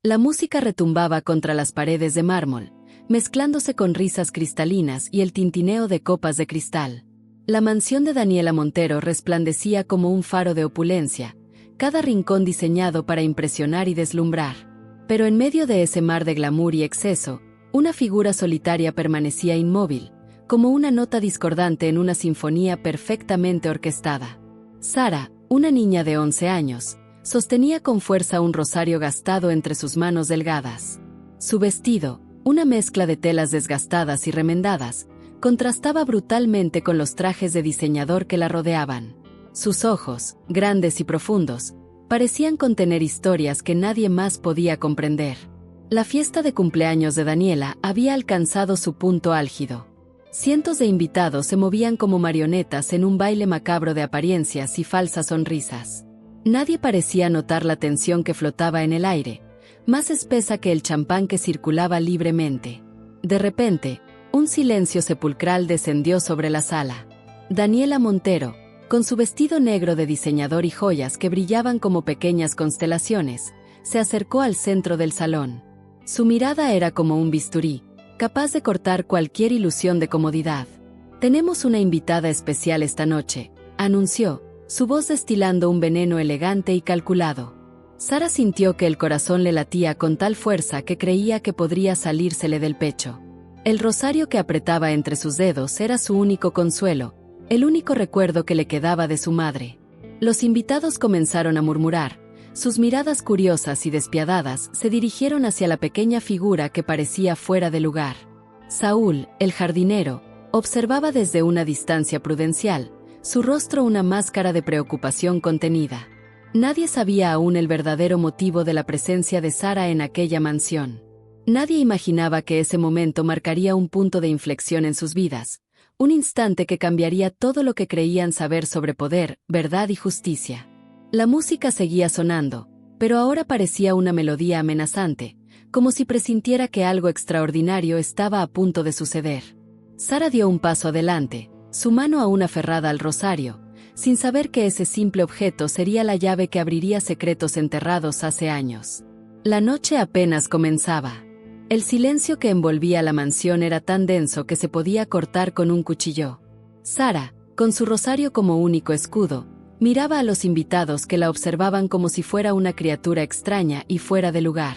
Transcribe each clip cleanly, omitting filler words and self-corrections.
La música retumbaba contra las paredes de mármol, mezclándose con risas cristalinas y el tintineo de copas de cristal. La mansión de Daniela Montero resplandecía como un faro de opulencia, cada rincón diseñado para impresionar y deslumbrar. Pero en medio de ese mar de glamour y exceso, una figura solitaria permanecía inmóvil, como una nota discordante en una sinfonía perfectamente orquestada. Sara, una niña de 11 años, sostenía con fuerza un rosario gastado entre sus manos delgadas. Su vestido, una mezcla de telas desgastadas y remendadas, contrastaba brutalmente con los trajes de diseñador que la rodeaban. Sus ojos, grandes y profundos, parecían contener historias que nadie más podía comprender. La fiesta de cumpleaños de Daniela había alcanzado su punto álgido. Cientos de invitados se movían como marionetas en un baile macabro de apariencias y falsas sonrisas. Nadie parecía notar la tensión que flotaba en el aire, más espesa que el champán que circulaba libremente. De repente, un silencio sepulcral descendió sobre la sala. Daniela Montero, con su vestido negro de diseñador y joyas que brillaban como pequeñas constelaciones, se acercó al centro del salón. Su mirada era como un bisturí, capaz de cortar cualquier ilusión de comodidad. «Tenemos una invitada especial esta noche», anunció, su voz destilando un veneno elegante y calculado. Sara sintió que el corazón le latía con tal fuerza que creía que podría salírsele del pecho. El rosario que apretaba entre sus dedos era su único consuelo, el único recuerdo que le quedaba de su madre. Los invitados comenzaron a murmurar. Sus miradas curiosas y despiadadas se dirigieron hacia la pequeña figura que parecía fuera de lugar. Saúl, el jardinero, observaba desde una distancia prudencial, su rostro una máscara de preocupación contenida. Nadie sabía aún el verdadero motivo de la presencia de Sara en aquella mansión. Nadie imaginaba que ese momento marcaría un punto de inflexión en sus vidas, un instante que cambiaría todo lo que creían saber sobre poder, verdad y justicia. La música seguía sonando, pero ahora parecía una melodía amenazante, como si presintiera que algo extraordinario estaba a punto de suceder. Sara dio un paso adelante, su mano aún aferrada al rosario, sin saber que ese simple objeto sería la llave que abriría secretos enterrados hace años. La noche apenas comenzaba. El silencio que envolvía la mansión era tan denso que se podía cortar con un cuchillo. Sara, con su rosario como único escudo, miraba a los invitados que la observaban como si fuera una criatura extraña y fuera de lugar.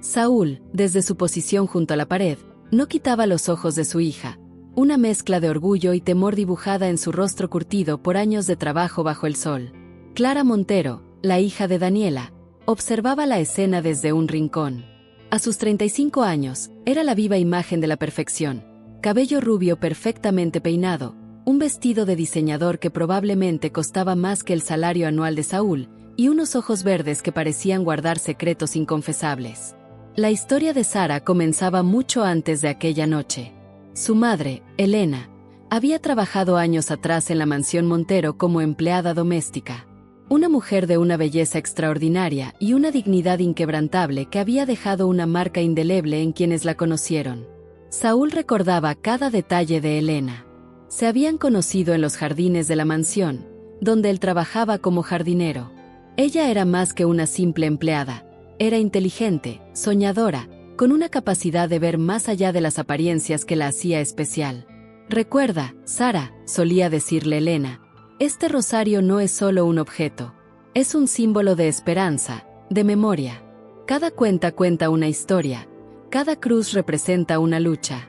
Saúl, desde su posición junto a la pared, no quitaba los ojos de su hija, una mezcla de orgullo y temor dibujada en su rostro curtido por años de trabajo bajo el sol. Clara Montero, la hija de Daniela, observaba la escena desde un rincón. A sus 35 años, era la viva imagen de la perfección, cabello rubio perfectamente peinado, un vestido de diseñador que probablemente costaba más que el salario anual de Saúl, y unos ojos verdes que parecían guardar secretos inconfesables. La historia de Sara comenzaba mucho antes de aquella noche. Su madre, Elena, había trabajado años atrás en la mansión Montero como empleada doméstica. Una mujer de una belleza extraordinaria y una dignidad inquebrantable que había dejado una marca indeleble en quienes la conocieron. Saúl recordaba cada detalle de Elena. Se habían conocido en los jardines de la mansión, donde él trabajaba como jardinero. Ella era más que una simple empleada. Era inteligente, soñadora, con una capacidad de ver más allá de las apariencias que la hacía especial. «Recuerda, Sara», solía decirle Elena, «este rosario no es solo un objeto. Es un símbolo de esperanza, de memoria. Cada cuenta cuenta una historia, cada cruz representa una lucha».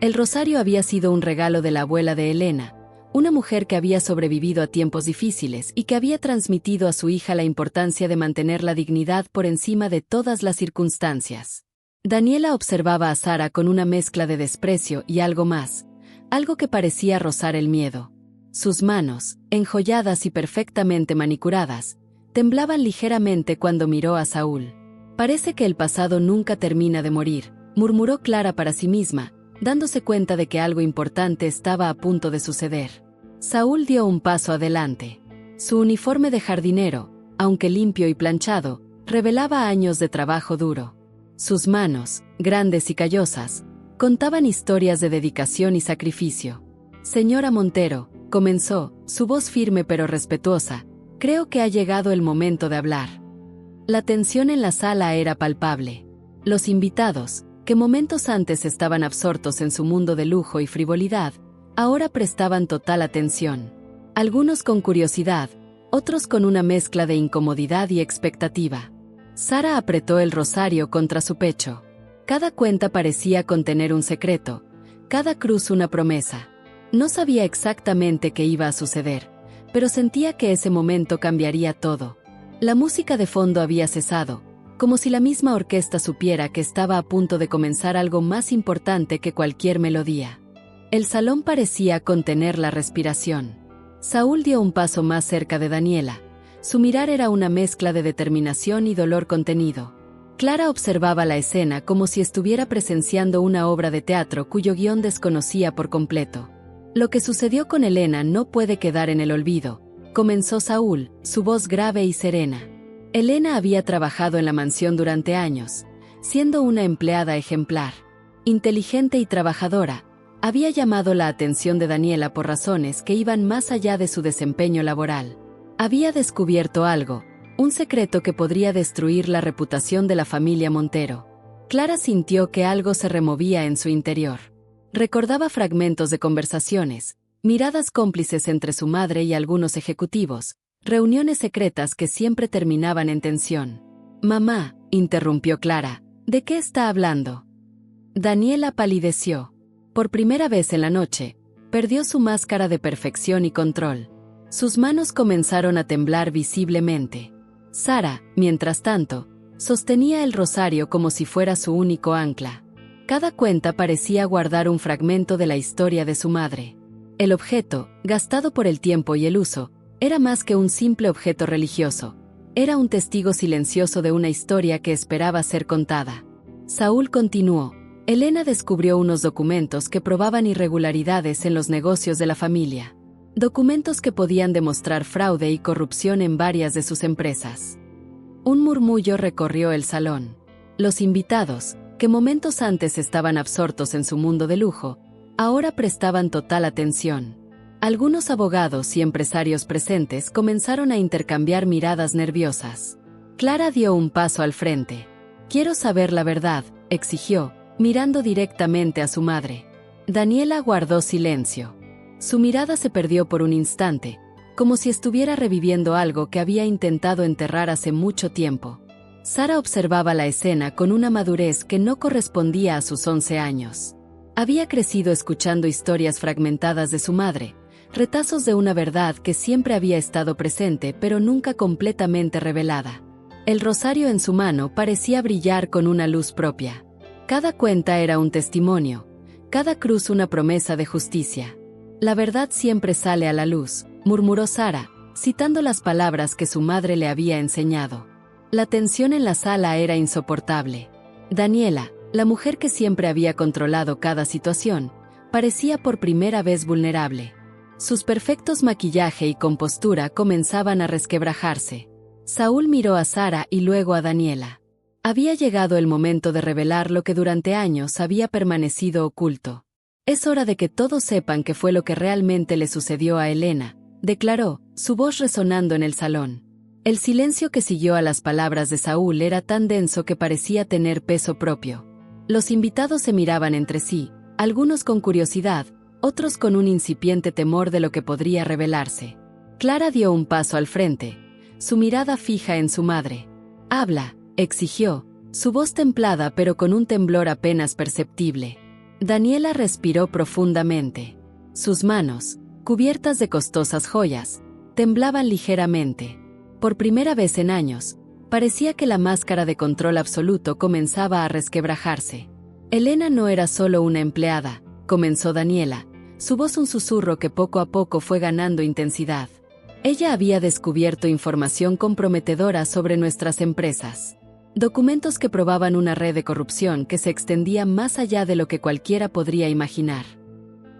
El rosario había sido un regalo de la abuela de Elena, una mujer que había sobrevivido a tiempos difíciles y que había transmitido a su hija la importancia de mantener la dignidad por encima de todas las circunstancias. Daniela observaba a Sara con una mezcla de desprecio y algo más, algo que parecía rozar el miedo. Sus manos, enjolladas y perfectamente manicuradas, temblaban ligeramente cuando miró a Saúl. «Parece que el pasado nunca termina de morir», murmuró Clara para sí misma, dándose cuenta de que algo importante estaba a punto de suceder. Saúl dio un paso adelante. Su uniforme de jardinero, aunque limpio y planchado, revelaba años de trabajo duro. Sus manos, grandes y callosas, contaban historias de dedicación y sacrificio. «Señora Montero», comenzó, su voz firme pero respetuosa, «creo que ha llegado el momento de hablar». La tensión en la sala era palpable. Los invitados, que momentos antes estaban absortos en su mundo de lujo y frivolidad, ahora prestaban total atención. Algunos con curiosidad, otros con una mezcla de incomodidad y expectativa. Sara apretó el rosario contra su pecho. Cada cuenta parecía contener un secreto, cada cruz una promesa. No sabía exactamente qué iba a suceder, pero sentía que ese momento cambiaría todo. La música de fondo había cesado, como si la misma orquesta supiera que estaba a punto de comenzar algo más importante que cualquier melodía. El salón parecía contener la respiración. Saúl dio un paso más cerca de Daniela. Su mirar era una mezcla de determinación y dolor contenido. Clara observaba la escena como si estuviera presenciando una obra de teatro cuyo guión desconocía por completo. Lo que sucedió con Elena no puede quedar en el olvido, comenzó Saúl, su voz grave y serena. Elena había trabajado en la mansión durante años, siendo una empleada ejemplar. Inteligente y trabajadora, había llamado la atención de Daniela por razones que iban más allá de su desempeño laboral. Había descubierto algo, un secreto que podría destruir la reputación de la familia Montero. Clara sintió que algo se removía en su interior. Recordaba fragmentos de conversaciones, miradas cómplices entre su madre y algunos ejecutivos, reuniones secretas que siempre terminaban en tensión. «Mamá», interrumpió Clara, «¿de qué está hablando?» Daniela palideció. Por primera vez en la noche, perdió su máscara de perfección y control. Sus manos comenzaron a temblar visiblemente. Sara, mientras tanto, sostenía el rosario como si fuera su único ancla. Cada cuenta parecía guardar un fragmento de la historia de su madre. El objeto, gastado por el tiempo y el uso, era más que un simple objeto religioso. Era un testigo silencioso de una historia que esperaba ser contada. Saúl continuó. Elena descubrió unos documentos que probaban irregularidades en los negocios de la familia. Documentos que podían demostrar fraude y corrupción en varias de sus empresas. Un murmullo recorrió el salón. Los invitados, que momentos antes estaban absortos en su mundo de lujo, ahora prestaban total atención. Algunos abogados y empresarios presentes comenzaron a intercambiar miradas nerviosas. Clara dio un paso al frente. «Quiero saber la verdad», exigió, mirando directamente a su madre. Daniela guardó silencio. Su mirada se perdió por un instante, como si estuviera reviviendo algo que había intentado enterrar hace mucho tiempo. Sara observaba la escena con una madurez que no correspondía a sus 11 años. Había crecido escuchando historias fragmentadas de su madre, retazos de una verdad que siempre había estado presente pero nunca completamente revelada. El rosario en su mano parecía brillar con una luz propia. Cada cuenta era un testimonio, cada cruz una promesa de justicia. «La verdad siempre sale a la luz», murmuró Sara, citando las palabras que su madre le había enseñado. La tensión en la sala era insoportable. Daniela, la mujer que siempre había controlado cada situación, parecía por primera vez vulnerable. Sus perfectos maquillaje y compostura comenzaban a resquebrajarse. Saúl miró a Sara y luego a Daniela. Había llegado el momento de revelar lo que durante años había permanecido oculto. «Es hora de que todos sepan qué fue lo que realmente le sucedió a Elena», declaró, su voz resonando en el salón. El silencio que siguió a las palabras de Saúl era tan denso que parecía tener peso propio. Los invitados se miraban entre sí, algunos con curiosidad, otros con un incipiente temor de lo que podría revelarse. Clara dio un paso al frente, su mirada fija en su madre. «Habla», exigió, su voz templada pero con un temblor apenas perceptible. Daniela respiró profundamente. Sus manos, cubiertas de costosas joyas, temblaban ligeramente. Por primera vez en años, parecía que la máscara de control absoluto comenzaba a resquebrajarse. «Elena no era solo una empleada», comenzó Daniela, su voz un susurro que poco a poco fue ganando intensidad. «Ella había descubierto información comprometedora sobre nuestras empresas. Documentos que probaban una red de corrupción que se extendía más allá de lo que cualquiera podría imaginar».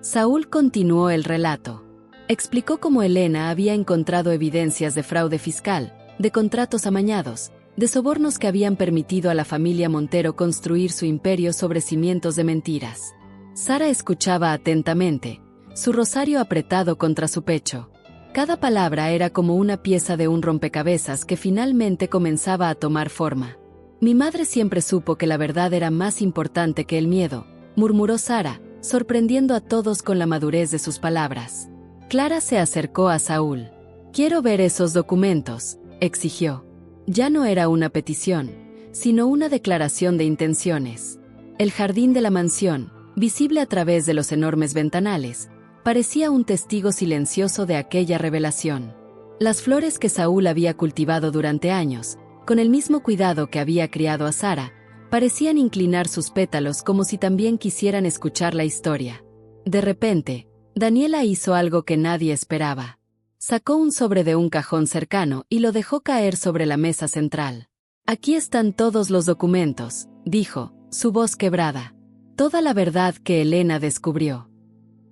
Saúl continuó el relato. Explicó cómo Elena había encontrado evidencias de fraude fiscal, de contratos amañados, de sobornos que habían permitido a la familia Montero construir su imperio sobre cimientos de mentiras. Sara escuchaba atentamente, su rosario apretado contra su pecho. Cada palabra era como una pieza de un rompecabezas que finalmente comenzaba a tomar forma. Mi madre siempre supo que la verdad era más importante que el miedo, murmuró Sara, sorprendiendo a todos con la madurez de sus palabras. Clara se acercó a Saúl. «Quiero ver esos documentos», exigió. Ya no era una petición, sino una declaración de intenciones. El jardín de la mansión, visible a través de los enormes ventanales, parecía un testigo silencioso de aquella revelación. Las flores que Saúl había cultivado durante años, con el mismo cuidado que había criado a Sara, parecían inclinar sus pétalos como si también quisieran escuchar la historia. De repente, Daniela hizo algo que nadie esperaba. Sacó un sobre de un cajón cercano y lo dejó caer sobre la mesa central. «Aquí están todos los documentos», dijo, su voz quebrada. Toda la verdad que Elena descubrió.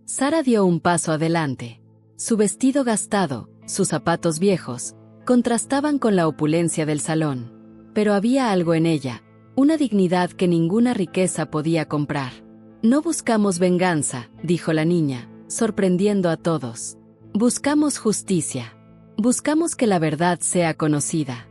Sara dio un paso adelante. Su vestido gastado, sus zapatos viejos, contrastaban con la opulencia del salón. Pero había algo en ella, una dignidad que ninguna riqueza podía comprar. «No buscamos venganza», dijo la niña, sorprendiendo a todos. «Buscamos justicia. Buscamos que la verdad sea conocida».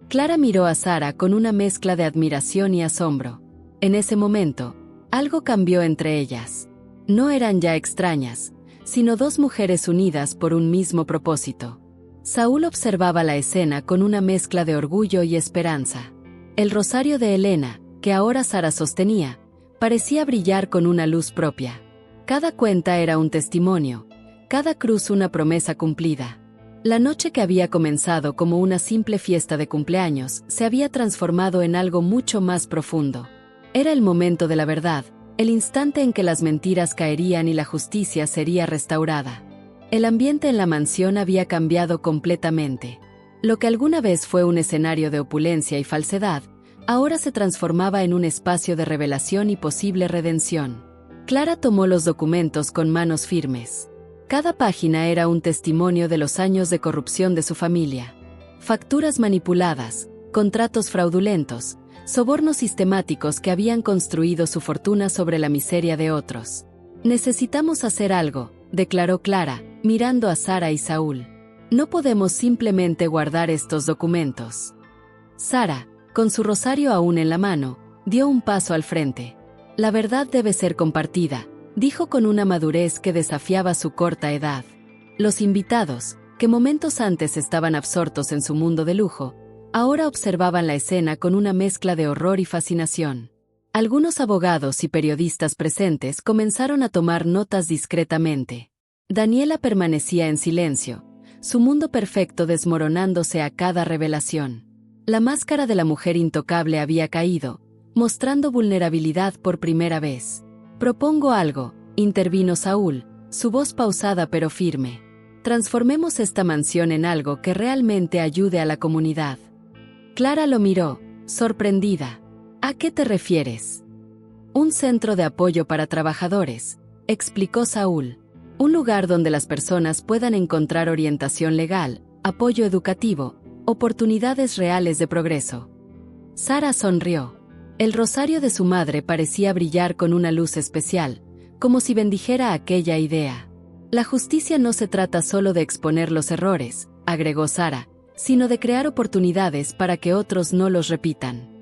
Clara miró a Sara con una mezcla de admiración y asombro. En ese momento, algo cambió entre ellas. No eran ya extrañas, sino dos mujeres unidas por un mismo propósito. Saúl observaba la escena con una mezcla de orgullo y esperanza. El rosario de Elena, que ahora Sara sostenía, parecía brillar con una luz propia. Cada cuenta era un testimonio, cada cruz una promesa cumplida. La noche que había comenzado como una simple fiesta de cumpleaños se había transformado en algo mucho más profundo. Era el momento de la verdad, el instante en que las mentiras caerían y la justicia sería restaurada. El ambiente en la mansión había cambiado completamente. Lo que alguna vez fue un escenario de opulencia y falsedad, ahora se transformaba en un espacio de revelación y posible redención. Clara tomó los documentos con manos firmes. Cada página era un testimonio de los años de corrupción de su familia. Facturas manipuladas, contratos fraudulentos, sobornos sistemáticos que habían construido su fortuna sobre la miseria de otros. «Necesitamos hacer algo», declaró Clara, mirando a Sara y Saúl. «No podemos simplemente guardar estos documentos». Sara, con su rosario aún en la mano, dio un paso al frente. «La verdad debe ser compartida», dijo con una madurez que desafiaba su corta edad. Los invitados, que momentos antes estaban absortos en su mundo de lujo, ahora observaban la escena con una mezcla de horror y fascinación. Algunos abogados y periodistas presentes comenzaron a tomar notas discretamente. Daniela permanecía en silencio, su mundo perfecto desmoronándose a cada revelación. La máscara de la mujer intocable había caído, mostrando vulnerabilidad por primera vez. «Propongo algo», intervino Saúl, su voz pausada pero firme. «Transformemos esta mansión en algo que realmente ayude a la comunidad». Clara lo miró, sorprendida. «¿A qué te refieres?» «Un centro de apoyo para trabajadores», explicó Saúl. «Un lugar donde las personas puedan encontrar orientación legal, apoyo educativo, oportunidades reales de progreso». Sara sonrió. El rosario de su madre parecía brillar con una luz especial, como si bendijera aquella idea. «La justicia no se trata solo de exponer los errores», agregó Sara, «sino de crear oportunidades para que otros no los repitan».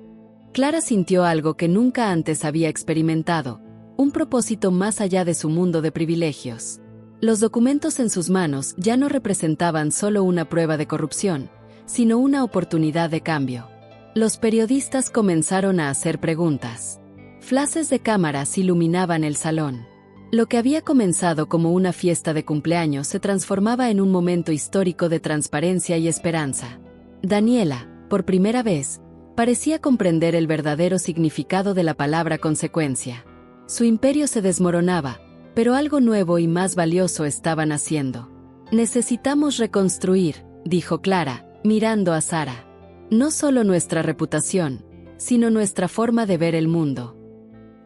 Clara sintió algo que nunca antes había experimentado, un propósito más allá de su mundo de privilegios. Los documentos en sus manos ya no representaban solo una prueba de corrupción, sino una oportunidad de cambio. Los periodistas comenzaron a hacer preguntas. Flashes de cámaras iluminaban el salón. Lo que había comenzado como una fiesta de cumpleaños se transformaba en un momento histórico de transparencia y esperanza. Daniela, por primera vez, parecía comprender el verdadero significado de la palabra consecuencia. Su imperio se desmoronaba, pero algo nuevo y más valioso estaba naciendo. «Necesitamos reconstruir», dijo Clara, mirando a Sara. «No solo nuestra reputación, sino nuestra forma de ver el mundo».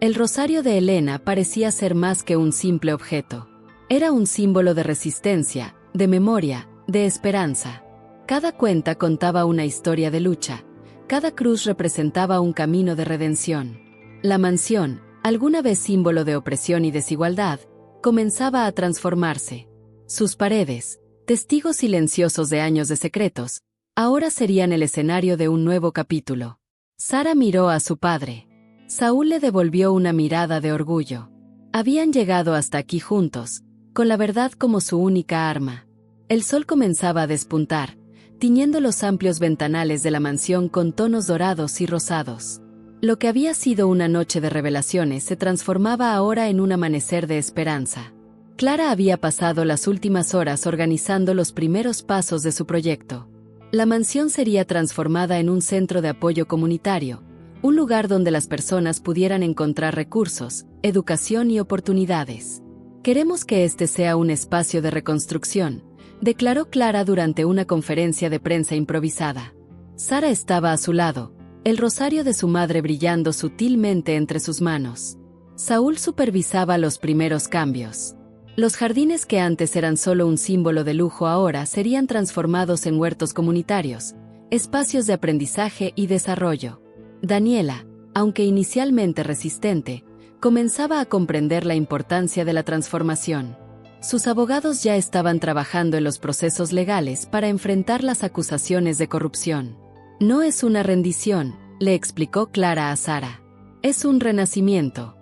El rosario de Elena parecía ser más que un simple objeto. Era un símbolo de resistencia, de memoria, de esperanza. Cada cuenta contaba una historia de lucha, cada cruz representaba un camino de redención. La mansión, alguna vez símbolo de opresión y desigualdad, comenzaba a transformarse. Sus paredes, testigos silenciosos de años de secretos, ahora serían el escenario de un nuevo capítulo. Sara miró a su padre. Saúl le devolvió una mirada de orgullo. Habían llegado hasta aquí juntos, con la verdad como su única arma. El sol comenzaba a despuntar, tiñendo los amplios ventanales de la mansión con tonos dorados y rosados. Lo que había sido una noche de revelaciones se transformaba ahora en un amanecer de esperanza. Clara había pasado las últimas horas organizando los primeros pasos de su proyecto. La mansión sería transformada en un centro de apoyo comunitario, un lugar donde las personas pudieran encontrar recursos, educación y oportunidades. Queremos que este sea un espacio de reconstrucción, declaró Clara durante una conferencia de prensa improvisada. Sara estaba a su lado, el rosario de su madre brillando sutilmente entre sus manos. Saúl supervisaba los primeros cambios. Los jardines que antes eran solo un símbolo de lujo ahora serían transformados en huertos comunitarios, espacios de aprendizaje y desarrollo. Daniela, aunque inicialmente resistente, comenzaba a comprender la importancia de la transformación. Sus abogados ya estaban trabajando en los procesos legales para enfrentar las acusaciones de corrupción. No es una rendición, le explicó Clara a Sara. Es un renacimiento.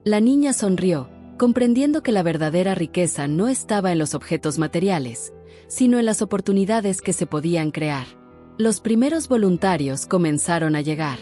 La niña sonrió, comprendiendo que la verdadera riqueza no estaba en los objetos materiales, sino en las oportunidades que se podían crear. Los primeros voluntarios comenzaron a llegar.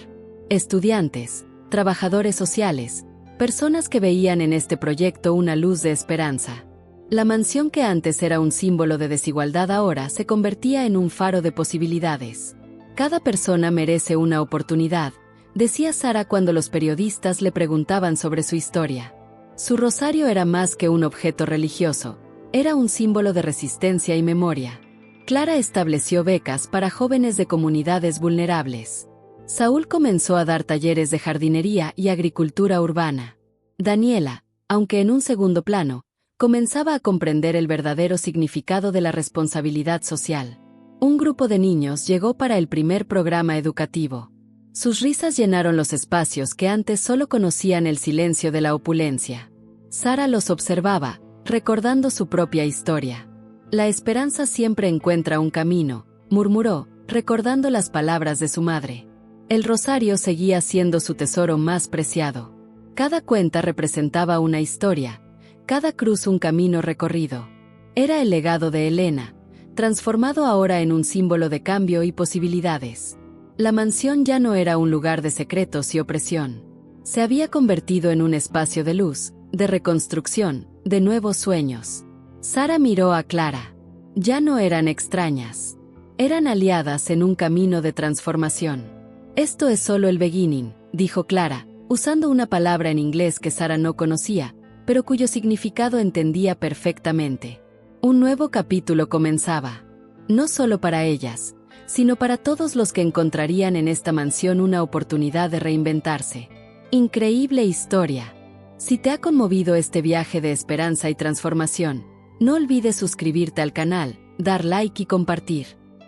Estudiantes, trabajadores sociales, personas que veían en este proyecto una luz de esperanza. La mansión que antes era un símbolo de desigualdad ahora se convertía en un faro de posibilidades. Cada persona merece una oportunidad, decía Sara cuando los periodistas le preguntaban sobre su historia. Su rosario era más que un objeto religioso, era un símbolo de resistencia y memoria. Clara estableció becas para jóvenes de comunidades vulnerables. Saúl comenzó a dar talleres de jardinería y agricultura urbana. Daniela, aunque en un segundo plano, comenzaba a comprender el verdadero significado de la responsabilidad social. Un grupo de niños llegó para el primer programa educativo. Sus risas llenaron los espacios que antes solo conocían el silencio de la opulencia. Sara los observaba, recordando su propia historia. La esperanza siempre encuentra un camino, murmuró, recordando las palabras de su madre. El rosario seguía siendo su tesoro más preciado. Cada cuenta representaba una historia, cada cruz un camino recorrido. Era el legado de Elena, transformado ahora en un símbolo de cambio y posibilidades. La mansión ya no era un lugar de secretos y opresión. Se había convertido en un espacio de luz, de reconstrucción, de nuevos sueños. Sara miró a Clara. Ya no eran extrañas. Eran aliadas en un camino de transformación. Esto es solo el beginning, dijo Clara, usando una palabra en inglés que Sara no conocía, pero cuyo significado entendía perfectamente. Un nuevo capítulo comenzaba. No solo para ellas, sino para todos los que encontrarían en esta mansión una oportunidad de reinventarse. Increíble historia. Si te ha conmovido este viaje de esperanza y transformación, no olvides suscribirte al canal, dar like y compartir.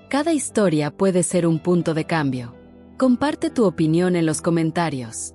Cada historia puede ser un punto de cambio. Comparte tu opinión en los comentarios.